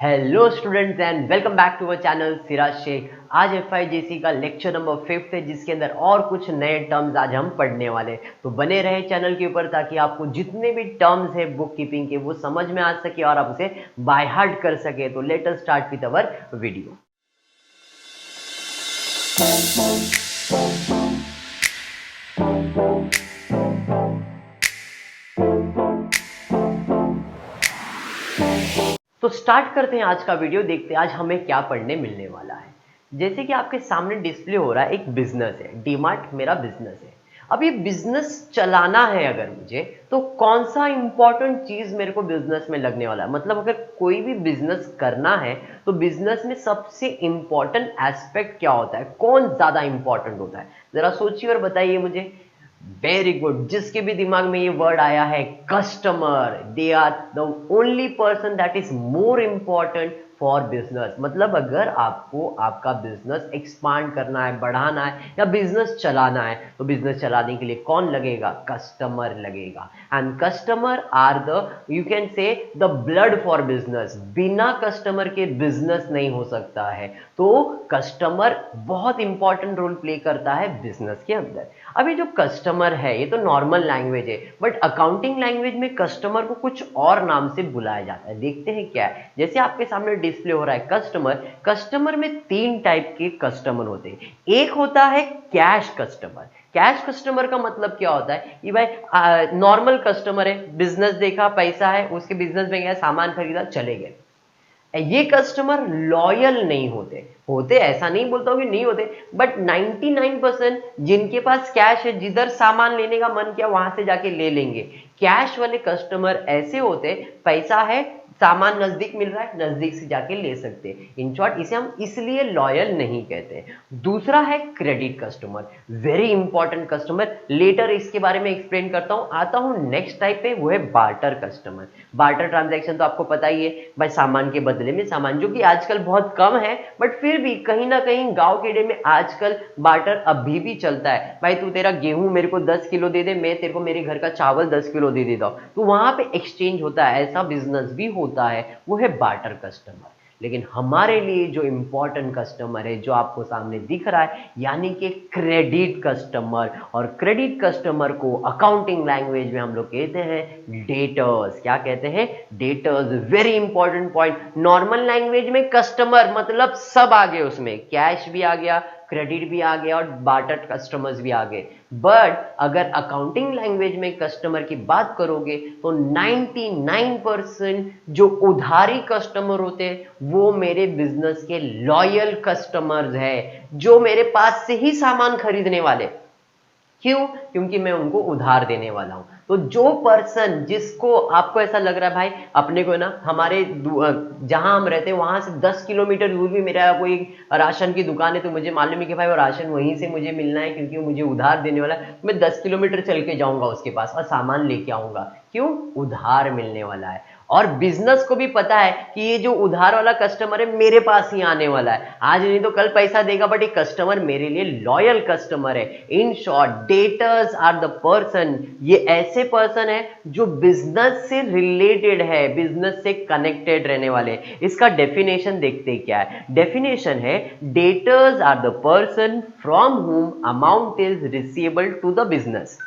Hello students and welcome back to our channel Siraj Shaikh. आज FIGC का lecture number 5 है जिसके अंदर और कुछ नए टर्म्स आज हम पढ़ने वाले। तो बने रहे चैनल के ऊपर ताकि आपको जितने भी टर्म्स है बुक कीपिंग के वो समझ में आ सके और आप उसे बाय हार्ट कर सके। तो let us start with our video. तो स्टार्ट करते हैं आज का वीडियो। देखते हैं आज हमें क्या पढ़ने मिलने वाला है। जैसे कि आपके सामने डिस्प्ले हो रहा है, एक बिजनेस है, डीमार्ट मेरा बिजनेस है। अब ये बिजनेस चलाना है अगर मुझे, तो कौन सा इंपॉर्टेंट चीज मेरे को बिजनेस में लगने वाला है। मतलब अगर कोई भी बिजनेस करना है तो बिजनेस में सबसे इंपॉर्टेंट एस्पेक्ट क्या होता है, कौन ज्यादा इंपॉर्टेंट होता है, जरा सोचिए और बताइए मुझे। वेरी गुड, जिसके भी दिमाग में ये वर्ड आया है customer, they are the only person that is more important for business. मतलब अगर आपको आपका बिजनेस एक्सपांड करना है, बढ़ाना है या बिजनेस चलाना है, तो बिजनेस चलाने के लिए कौन लगेगा? कस्टमर लगेगा। And customer are the, you can say the blood for business. बिना कस्टमर के बिजनेस नहीं हो सकता है। तो कस्टमर बहुत इंपॉर्टेंट रोल प्ले करता है बिजनेस के अंदर। अभी जो कस्टमर है ये तो नॉर्मल लैंग्वेज है, बट अकाउंटिंग लैंग्वेज में कस्टमर को कुछ और नाम से बुलाया जाता है। देखते हैं क्या है। जैसे आपके सामने डिस्प्ले हो रहा है कस्टमर। कस्टमर में तीन टाइप के कस्टमर होते हैं। एक होता है कैश कस्टमर। कैश कस्टमर का मतलब क्या होता है कि भाई नॉर्मल कस्टमर है, बिजनेस देखा, पैसा है, उसके बिजनेस में गया, सामान खरीदा, चले गए। ये कस्टमर लॉयल नहीं होते। होते ऐसा नहीं बोलता हूं कि नहीं होते, बट 99% जिनके पास कैश है, जिधर सामान लेने का मन किया वहां से जाके ले लेंगे। कैश वाले कस्टमर ऐसे होते, पैसा है, सामान नजदीक मिल रहा है, नजदीक से जाके ले सकते हैं। इन शॉर्ट इसे हम इसलिए लॉयल नहीं कहते। दूसरा है credit customer, very important customer. Later इसके बारे में एक्सप्लेन करता हूं। आता हूं नेक्स्ट टाइप पे, वो है बार्टर कस्टमर। बार्टर ट्रांजैक्शन तो आपको पता ही है भाई, सामान के बदले में सामान, जो कि आजकल बहुत कम है, बट फिर भी कहीं ना कहीं गांव के एरिया में आजकल बार्टर अभी भी चलता है। भाई तू तेरा गेहूं मेरे को 10 किलो दे दे, मैं तेरे को मेरे घर का चावल 10 किलो दे देता हूं। तो वहां पे एक्सचेंज होता है, ऐसा बिजनेस भी होता है, वो है बार्टर कस्टमर। लेकिन हमारे लिए जो इंपॉर्टेंट कस्टमर है, जो आपको सामने दिख रहा है, यानी कि क्रेडिट कस्टमर। और क्रेडिट कस्टमर को अकाउंटिंग लैंग्वेज में हम लोग कहते हैं डेटर्स। क्या कहते हैं? Debtors. Very important point. Normal language में कस्टमर मतलब सब आ गए, उसमें कैश भी आ गया, क्रेडिट भी आ गया और बार्टर कस्टमर्स भी आ गए। बट अगर अकाउंटिंग लैंग्वेज में कस्टमर की बात करोगे तो 99% जो उधारी कस्टमर होते हैं वो मेरे बिजनेस के लॉयल कस्टमर्स है, जो मेरे पास से ही सामान खरीदने वाले। क्यों? क्योंकि मैं उनको उधार देने वाला हूं। तो जो पर्सन, जिसको आपको ऐसा लग रहा है भाई अपने को ना, हमारे जहां हम रहते हैं वहां से 10 किलोमीटर दूर भी मेरा कोई राशन की दुकान है, तो मुझे मालूम है कि भाई वो राशन वहीं से मुझे मिलना है क्योंकि वो मुझे उधार देने वाला है। मैं 10 किलोमीटर चल के जाऊंगा उसके पास और सामान लेके आऊंगा। क्यों? उधार मिलने वाला है। और बिजनेस को भी पता है कि ये जो उधार वाला कस्टमर है मेरे पास ही आने वाला है, आज नहीं तो कल पैसा देगा, बट ये कस्टमर मेरे लिए लॉयल कस्टमर है। In short, debtors are the person. ये ऐसे पर्सन है जो बिजनेस से रिलेटेड है, बिजनेस से कनेक्टेड रहने वाले। इसका डेफिनेशन देखते क्या है। डेफिनेशन है debtors are the person from whom amount is receivable to the business.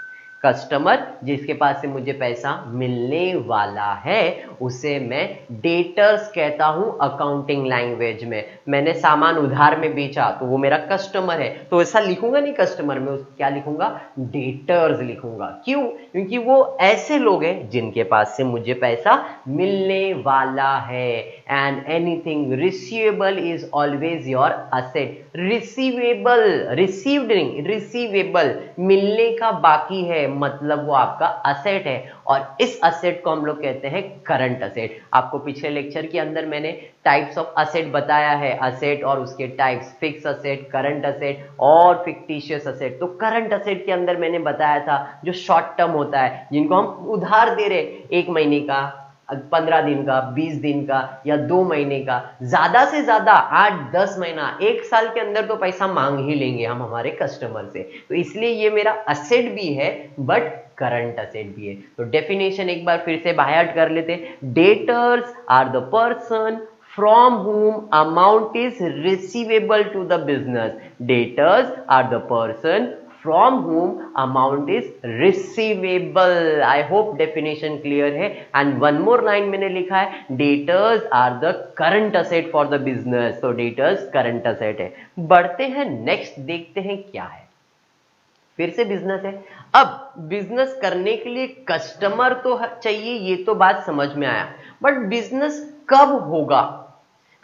Customer जिसके पास से मुझे पैसा मिलने वाला है उसे मैं डेटर्स कहता हूं अकाउंटिंग लैंग्वेज में। मैंने सामान उधार में बेचा तो वो मेरा कस्टमर है, तो ऐसा लिखूंगा नहीं कस्टमर में, क्या लिखूंगा? डेटर्स लिखूंगा। क्यों? क्योंकि वो ऐसे लोग हैं जिनके पास से मुझे पैसा मिलने वाला है। And anything receivable is always your asset. Receivable, received नहीं, रिसीवेबल, मिलने का बाकी है, मतलब वो आपका असेट है। और इस असेट को हम लोग कहते हैं करंट असेट। आपको पिछले लेक्चर के अंदर मैंने टाइप्स ऑफ असेट बताया है, असेट और उसके types, fix asset, current asset और फिक्टिशियस असेट। तो करंट असेट के अंदर मैंने बताया था जो शॉर्ट टर्म होता है, जिनको हम उधार दे रहे, 1 महीने का, 15 दिन का, 20 दिन का या 2 महीने का, ज्यादा से ज्यादा 8-10 महीना, 1 साल के अंदर तो पैसा मांग ही लेंगे हम हमारे कस्टमर से। तो इसलिए ये मेरा असेट भी है, बट करंट असेट भी है। तो डेफिनेशन एक बार फिर से बाय हार्ट कर लेते। Debtors are the person from whom amount is receivable to the business. Debtors are the person from whom amount is receivable. I hope definition clear है. And one more line मैंने लिखा है, debtors are the current asset for the business. तो debtors current asset है. बढ़ते हैं next, देखते हैं क्या है. फिर से बिजनेस है. अब बिजनेस करने के लिए कस्टमर तो चाहिए, ये तो बात समझ में आया, बट बिजनेस कब होगा?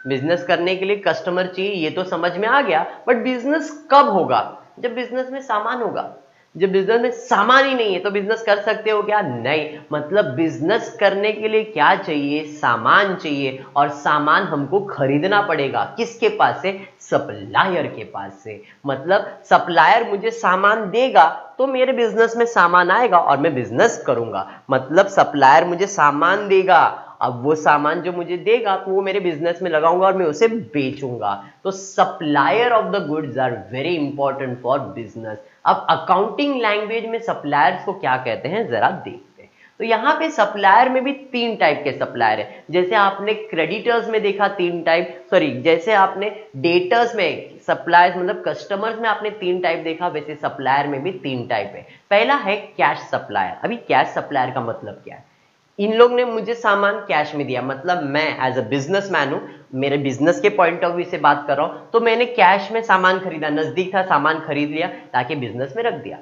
बिजनेस करने के लिए कस्टमर चाहिए, ये तो समझ में आ गया, बट बिजनेस कब होगा? जब बिजनेस में सामान होगा. जब बिजनेस में सामान ही नहीं है तो बिजनेस कर सकते हो क्या? नहीं. मतलब बिजनेस करने के लिए क्या चाहिए? सामान चाहिए, और सामान हमको खरीदना पड़ेगा. किसके पास से? सप्लायर के पास से. मतलब सप्लायर मुझे सामान देगा तो मेरे बिजनेस में सामान आएगा और मैं बिजनेस करूंगा. मतलब सप्लायर मुझे सामान देगा, अब वो सामान जो मुझे देगा तो वो मेरे बिजनेस में लगाऊंगा और मैं उसे बेचूंगा. तो supplier of the goods are very important for business. अब अकाउंटिंग लैंग्वेज में सप्लायर्स को क्या कहते हैं जरा देखते हैं. तो यहां पे सप्लायर में भी 3 टाइप के सप्लायर है. जैसे आपने क्रेडिटर्स में देखा 3 टाइप, सॉरी जैसे आपने डेटर्स में सप्लायर्स मतलब कस्टमर्स में आपने 3 टाइप देखा, वैसे सप्लायर में भी 3 टाइप है. पहला है कैश सप्लायर. अभी कैश सप्लायर का मतलब क्या है? इन लोग ने मुझे सामान कैश में दिया, मतलब मैं एज अ बिजनेसमैन हूं, मेरे बिजनेस के पॉइंट ऑफ व्यू से बात कर रहा हूं, तो मैंने कैश में सामान खरीदा, नजदीक था सामान खरीद लिया ताकि बिजनेस में रख दिया.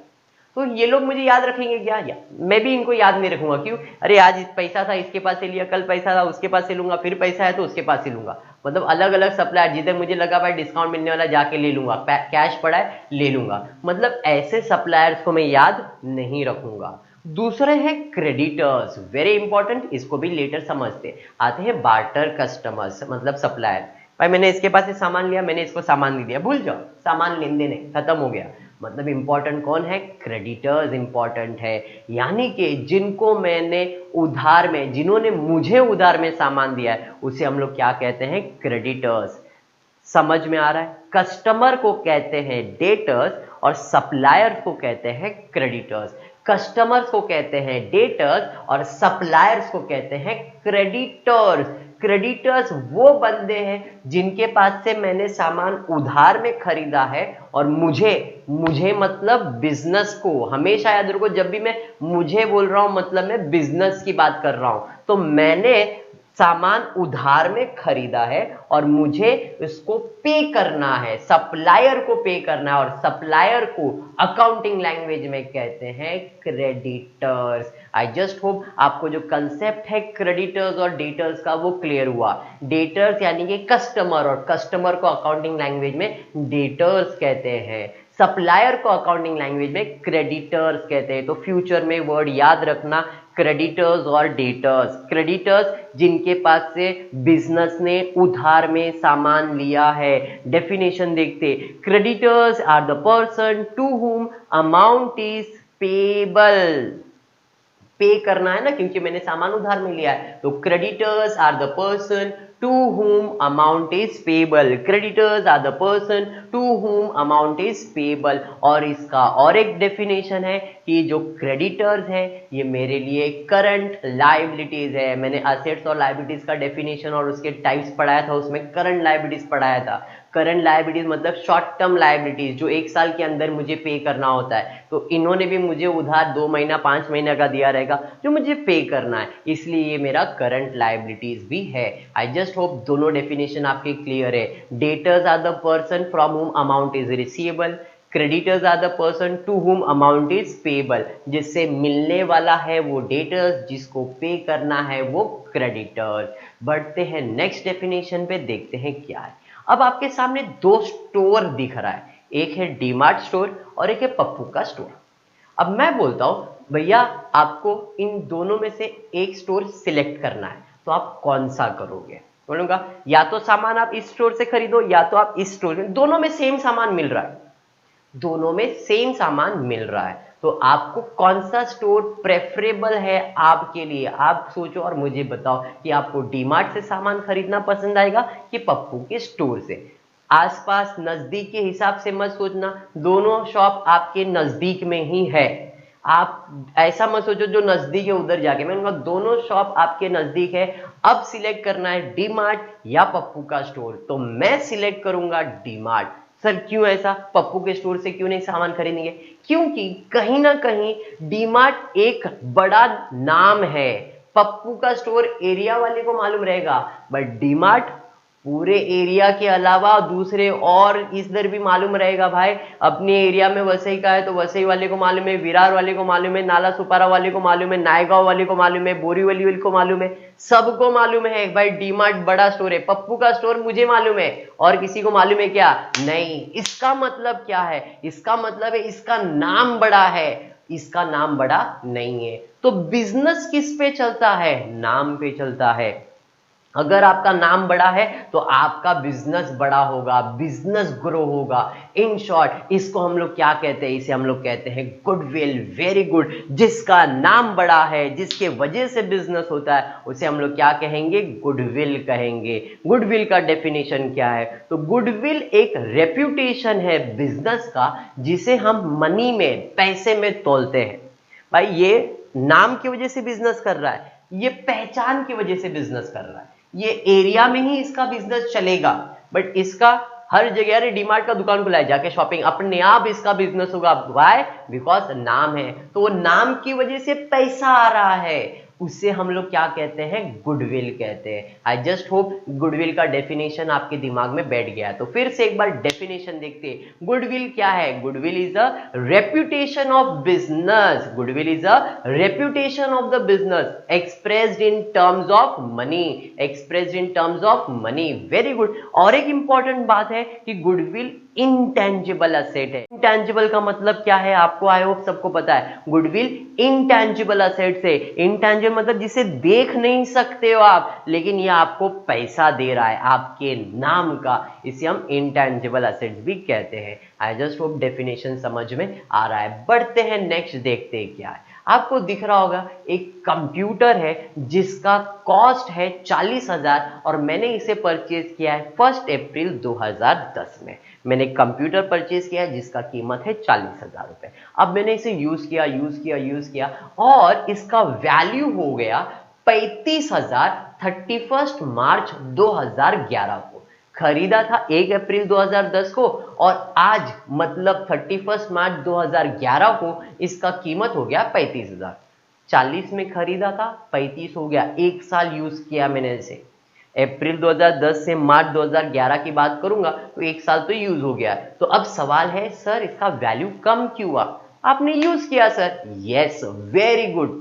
तो ये लोग मुझे याद रखेंगे क्या? मैं भी इनको याद नहीं रखूंगा. क्यों? अरे आज पैसा था इसके पास से लिया, कल पैसा था उसके पास से लूंगा, फिर पैसा है तो उसके पास से लूंगा. मतलब अलग अलग सप्लायर, जिधर मुझे लगा भाई डिस्काउंट मिलने वाला जाके ले लूंगा, कैश पड़ा है ले लूंगा. मतलब ऐसे सप्लायर्स को मैं याद नहीं रखूंगा. दूसरे हैं क्रेडिटर्स, वेरी इंपॉर्टेंट, इसको भी लेटर समझते. आते हैं बार्टर कस्टमर्स, मतलब सप्लायर. भाई मैंने इसके पास से सामान लिया, मैंने इसको सामान दे दिया, भूल जाओ, सामान लेन देन खत्म हो गया. मतलब इंपॉर्टेंट कौन है? क्रेडिटर्स इंपॉर्टेंट है. यानी कि जिनको मैंने उधार में, जिन्होंने मुझे उधार में सामान दिया है, उसे हम लोग क्या कहते हैं? क्रेडिटर्स. समझ में आ रहा है? कस्टमर को कहते हैं डेटर्स और सप्लायर्स को कहते हैं क्रेडिटर्स. कस्टमर्स को कहते हैं डेटर्स और सप्लायर्स को कहते हैं क्रेडिटर्स. क्रेडिटर्स वो बंदे हैं जिनके पास से मैंने सामान उधार में खरीदा है, और मुझे मतलब बिजनेस को. हमेशा याद रखो, जब भी मैं मुझे बोल रहा हूं मतलब मैं बिजनेस की बात कर रहा हूं. तो मैंने सामान उधार में खरीदा है और मुझे इसको पे करना है, सप्लायर को पे करना है, और सप्लायर को अकाउंटिंग लैंग्वेज में कहते हैं क्रेडिटर्स. आई जस्ट होप आपको जो कंसेप्ट है क्रेडिटर्स और डेटर्स का वो क्लियर हुआ. डेटर्स यानी कि कस्टमर, और कस्टमर को अकाउंटिंग लैंग्वेज में डेटर्स कहते हैं. सप्लायर को अकाउंटिंग लैंग्वेज में क्रेडिटर्स कहते हैं. तो फ्यूचर में वर्ड याद रखना, क्रेडिटर्स और डेटर्स. क्रेडिटर्स जिनके पास से बिजनेस ने उधार में सामान लिया है. डेफिनेशन देखते. Creditors are the person to whom amount is payable. Pay करना है ना, क्योंकि मैंने सामान उधार में लिया है. तो creditors are the person to whom amount is payable. Creditors are the person to whom amount is payable. और इसका और एक डेफिनेशन है कि जो क्रेडिटर्स है ये मेरे लिए करंट लायबिलिटीज है. मैंने असेट्स और लायबिलिटीज का डेफिनेशन और उसके टाइप्स पढ़ाया था, उसमें करंट लायबिलिटीज पढ़ाया था. करंट लायबिलिटीज मतलब शॉर्ट टर्म लायबिलिटीज, जो 1 साल के अंदर मुझे पे करना होता है. तो इन्होंने भी मुझे उधार 2 महीना 5 महीना का दिया रहेगा जो मुझे पे करना है, इसलिए ये मेरा करंट लायबिलिटीज भी है. आई जस्ट होप दोनों डेफिनेशन आपके क्लियर है. Debtors are the person from whom amount is receivable. Creditors are the person to whom amount is payable. जिससे मिलने वाला है वो डेटर्स, जिसको पे करना है वो क्रेडिटर्स. बढ़ते हैं नेक्स्ट डेफिनेशन पे, देखते हैं क्या है. अब आपके सामने 2 स्टोर दिख रहा है, एक है डीमार्ट स्टोर और एक है पप्पू का स्टोर. अब मैं बोलता हूं भैया आपको इन दोनों में से एक स्टोर सिलेक्ट करना है, तो आप कौन सा करोगे? बोलूंगा या तो सामान आप इस स्टोर से खरीदो या तो आप इस स्टोर में. दोनों में सेम सामान मिल रहा है, दोनों में सेम सामान मिल रहा है, तो आपको कौन सा स्टोर प्रेफरेबल है आपके लिए? आप सोचो और मुझे बताओ कि आपको डीमार्ट से सामान खरीदना पसंद आएगा कि पप्पू के स्टोर से. आसपास नजदीक के हिसाब से मत सोचना, दोनों शॉप आपके नजदीक में ही है. आप ऐसा मत सोचो जो नजदीक है उधर जाके, मैंने कहा दोनों शॉप आपके नजदीक है, अब सिलेक्ट करना है डीमार्ट या पप्पू का स्टोर, तो मैं सिलेक्ट करूंगा डीमार्ट। सर क्यों ऐसा, पप्पू के स्टोर से क्यों नहीं सामान खरीदेंगे? क्योंकि कहीं ना कहीं डीमार्ट एक बड़ा नाम है, पप्पू का स्टोर एरिया वाले को मालूम रहेगा, बट डीमार्ट पूरे एरिया के अलावा दूसरे और इधर भी मालूम रहेगा भाई। अपने एरिया में वसई का है तो वसई वाले को मालूम है, विरार वाले को मालूम है, नाला सुपारा वाले को मालूम है, नायगांव वाले को मालूम है, बोरीवली वाले को मालूम है, सबको मालूम है भाई डीमार्ट बड़ा स्टोर है। पप्पू का स्टोर मुझे मालूम है और किसी को मालूम है क्या? नहीं। इसका मतलब क्या है? इसका मतलब है इसका नाम बड़ा है, इसका नाम बड़ा नहीं है। तो बिजनेस किस पे चलता है? नाम पे चलता है। अगर आपका नाम बड़ा है तो आपका बिजनेस बड़ा होगा, बिजनेस ग्रो होगा। इन शॉर्ट इसको हम लोग क्या कहते हैं? इसे हम लोग कहते हैं गुडविल। Very good. जिसका नाम बड़ा है, जिसके वजह से बिजनेस होता है, उसे हम लोग क्या कहेंगे? गुडविल कहेंगे। गुडविल का डेफिनेशन क्या है? तो गुडविल एक रेप्यूटेशन है बिजनेस का, जिसे हम मनी में, पैसे में तोलते हैं। भाई ये नाम की वजह से बिजनेस कर रहा है, ये पहचान की वजह से बिजनेस कर रहा है, ये एरिया में ही इसका बिजनेस चलेगा, बट इसका हर जगह, अरे डीमार्ट का दुकान खुला है जाके शॉपिंग, अपने आप इसका बिजनेस होगा। वाई? बिकॉज नाम है। तो वो नाम की वजह से पैसा आ रहा है, उससे हम लोग क्या कहते हैं? गुडविल कहते हैं। आई जस्ट होप गुडविल का डेफिनेशन आपके दिमाग में बैठ गया है। तो फिर से एक बार डेफिनेशन देखते हैं। गुडविल क्या है? Goodwill is a reputation of business. Goodwill is a reputation of the business expressed in terms of money. Expressed in terms of money. Very good. और एक इंपॉर्टेंट बात है कि गुडविल इंटेंजिबल असेट है। इंटेंजिबल का मतलब क्या है? आपको आई होप सबको पता है। गुडविल इंटेंजिबल असेट से, इंटेंजिबल मतलब जिसे देख नहीं सकते हो आप, लेकिन ये आपको पैसा दे रहा है आपके नाम का, इसे हम इंटेंजिबल असेट्स भी कहते हैं। आई जस्ट होप डेफिनेशन समझ में आ रहा है। बढ़ते हैं नेक्स्ट, देखते हैं क्या है। आपको दिख रहा होगा एक कंप्यूटर है जिसका कॉस्ट है 40,000 और मैंने इसे परचेज किया है 1 अप्रैल 2010 में। मैंने कंप्यूटर परचेज किया है जिसका कीमत है 40,000 रुपए। अब मैंने इसे यूज किया और इसका वैल्यू हो गया 35,000 31 मार्च 2011 को। खरीदा था 1 अप्रैल 2010 को और आज मतलब 31 मार्च 2011 को इसका कीमत हो गया 35,000। 40 में खरीदा था, 35 हो गया, एक साल यूज किया मैंने इसे। अप्रैल 2010 से मार्च 2011 की बात करूंगा तो एक साल तो यूज हो गया। तो अब सवाल है सर इसका वैल्यू कम क्यों हुआ? आपने यूज किया सर। Yes, very good.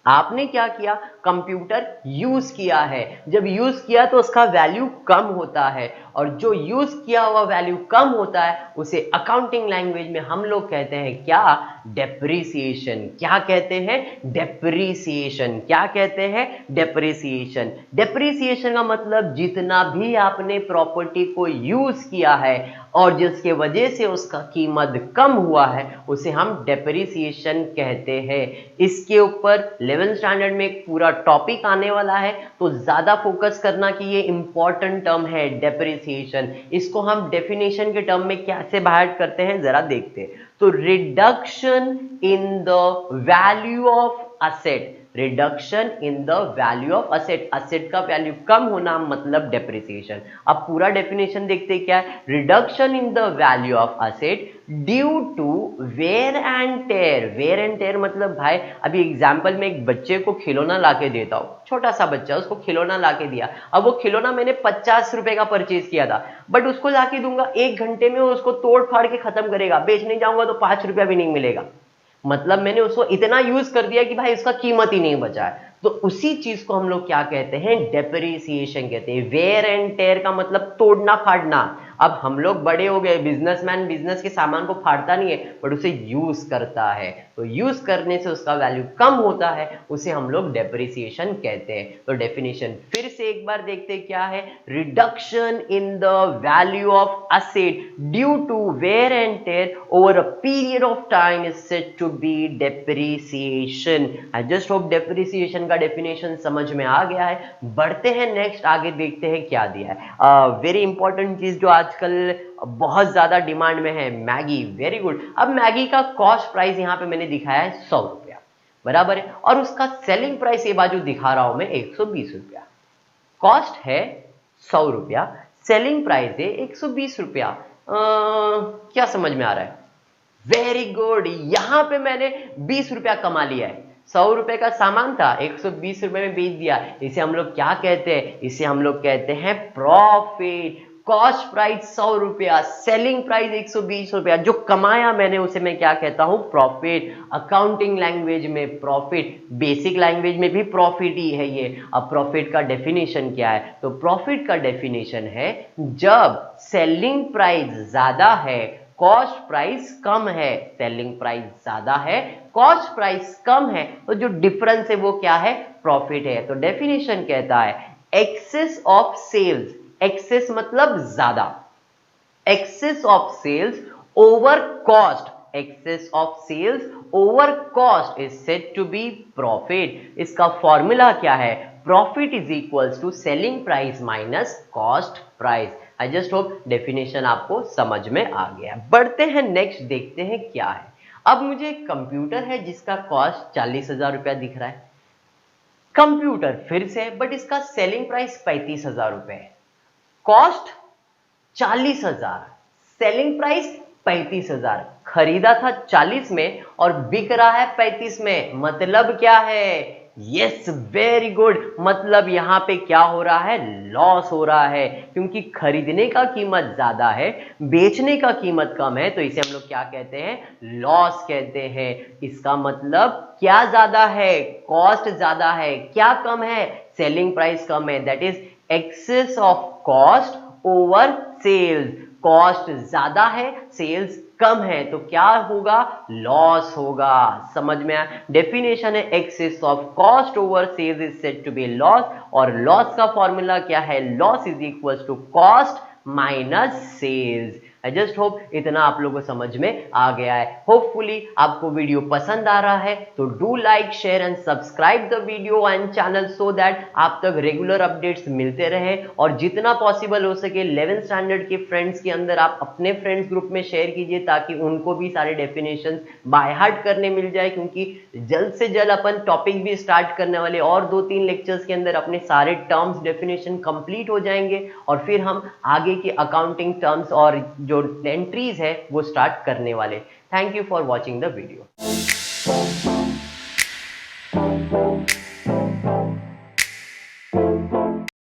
आपने क्या किया? कंप्यूटर यूज किया है। जब यूज किया तो उसका वैल्यू कम होता है और जो यूज किया हुआ वैल्यू कम होता है उसे अकाउंटिंग लैंग्वेज में हम लोग कहते हैं क्या? डेप्रिसिएशन। क्या कहते हैं? डेप्रिसिएशन। क्या कहते हैं? डेप्रिसिएशन। डेप्रिसिएशन का मतलब जितना भी आपने प्रॉपर्टी को यूज किया है और जिसके वजह से उसका कीमत कम हुआ है उसे हम डेप्रिसिएशन कहते हैं। इसके ऊपर 11th स्टैंडर्ड में एक पूरा टॉपिक आने वाला है, तो ज्यादा फोकस करना कि ये इंपॉर्टेंट टर्म है डेप्रिसिएशन। इसको हम डेफिनेशन के टर्म में कैसे बाहर करते हैं जरा देखते हैं। तो reduction in the value of asset. Reduction in the value of asset. Asset का वैल्यू कम होना मतलब डेप्रिसिएशन। अब पूरा डेफिनेशन देखते हैं क्या है। Reduction in the value of asset due to wear and tear. Wear and tear मतलब भाई अभी एग्जांपल में एक बच्चे को खिलौना लाके देता हूं, छोटा सा बच्चा, उसको खिलौना लाके दिया। अब वो खिलौना मैंने 50 रुपए का परचेज किया था, बट उसको लाके दूंगा 1 घंटे में, उसको तोड़ फाड़ के खत्म करेगा, बेचने जाऊंगा तो 5 रुपया भी नहीं मिलेगा। मतलब मैंने उसको इतना यूज कर दिया कि भाई उसका कीमत ही नहीं बचा है। तो उसी चीज को हम लोग क्या कहते हैं? डेप्रिसिएशन कहते हैं। वेयर एंड टेयर का मतलब तोड़ना फाड़ना। अब हम लोग बड़े हो गए, बिजनेसमैन बिजनेस के सामान को फाड़ता नहीं है बट उसे यूज करता है, तो यूज करने से उसका वैल्यू कम होता है, उसे हम लोग डेप्रिसिएशन कहते हैं। तो डेफिनेशन फिर से एक बार देखते हैं क्या है। Reduction in the value of asset due to wear and tear over a period of time is said to be depreciation. I just hope depreciation का डेफिनेशन समझ में आ गया है। बढ़ते हैं नेक्स्ट, आगे देखते हैं क्या दिया है। वेरी इंपॉर्टेंट चीज जो आज आजकल बहुत ज्यादा डिमांड में है मैगी, वेरी गुड। अब मैगी का कॉस्ट प्राइस यहाँ पे मैंने दिखाया है 100 रुपया, बराबर है, और उसका सेलिंग प्राइस ये बाजू दिखा रहा हूं मैं 120 रुपया। कॉस्ट है 100 रुपया, सेलिंग प्राइस है 120 रुपया। क्या समझ में आ रहा है? वेरी गुड, यहां पे मैंने 20 रुपया कमा लिया है। 100 रुपए का सामान था, 120 रुपए में बेच दिया। इसे हम लोग क्या कहते हैं? इसे हम लोग कहते हैं प्रॉफिट। कॉस्ट प्राइस 100 रुपया, सेलिंग प्राइस 120 रुपया, जो कमाया मैंने उसे मैं क्या कहता हूं? प्रॉफिट। अकाउंटिंग लैंग्वेज में प्रॉफिट, बेसिक लैंग्वेज में भी प्रॉफिट ही है ये। अब प्रॉफिट का डेफिनेशन क्या है? तो प्रॉफिट का डेफिनेशन है जब सेलिंग प्राइस ज्यादा है, कॉस्ट प्राइस कम है। सेलिंग प्राइस ज्यादा है, कॉस्ट प्राइस कम है, तो जो डिफरेंस है वो क्या है? प्रॉफिट है। तो डेफिनेशन कहता है एक्सेस ऑफ सेल्स, एक्सेस मतलब ज्यादा, excess of sales over cost, excess of sales over cost is said to be profit. इसका फॉर्मूला क्या है? Profit is equals to selling price minus cost price. I just hope definition आपको समझ में आ गया। बढ़ते हैं नेक्स्ट, देखते हैं क्या है। अब मुझे एक कंप्यूटर है जिसका कॉस्ट 40,000 रुपया दिख रहा है। कंप्यूटर फिर से, बट इसका सेलिंग प्राइस 35,000 रुपए है। Cost 40,000, selling price 35,000। खरीदा था 40 में और बिक रहा है 35 में, मतलब क्या है? यस, वेरी गुड, मतलब यहां पे क्या हो रहा है? लॉस हो रहा है, क्योंकि खरीदने का कीमत ज्यादा है, बेचने का कीमत कम है, तो इसे हम लोग क्या कहते हैं? लॉस कहते हैं। इसका मतलब क्या ज्यादा है? कॉस्ट ज्यादा है। क्या कम है? सेलिंग प्राइस कम है। That is excess of cost over sales. Cost ज्यादा है, सेल्स कम है, तो क्या होगा? लॉस होगा। समझ में आया? डेफिनेशन है excess of cost over sales is said to be loss, और लॉस का फॉर्मूला क्या है? Loss is equal to cost minus sales. I just hope इतना आप लोगों को समझ में आ गया है। होपफुली आपको वीडियो पसंद आ रहा है, तो do like, share and subscribe the video and channel so that आप तक रेगुलर अपडेट्स मिलते रहे, और जितना पॉसिबल हो सके 11th स्टैंडर्ड के फ्रेंड्स के अंदर आप अपने फ्रेंड्स ग्रुप में शेयर कीजिए, ताकि उनको भी सारे डेफिनेशंस बाय हार्ट करने मिल जाए, क्योंकि जल्द से जल्द अपन टॉपिक भी स्टार्ट करने वाले, और 2-3 लेक्चर्स के अंदर अपने सारे टर्म्स डेफिनेशन कंप्लीट हो जाएंगे, और फिर हम आगे की अकाउंटिंग टर्म्स और जो एंट्रीज है वो स्टार्ट करने वाले। Thank you for watching the video.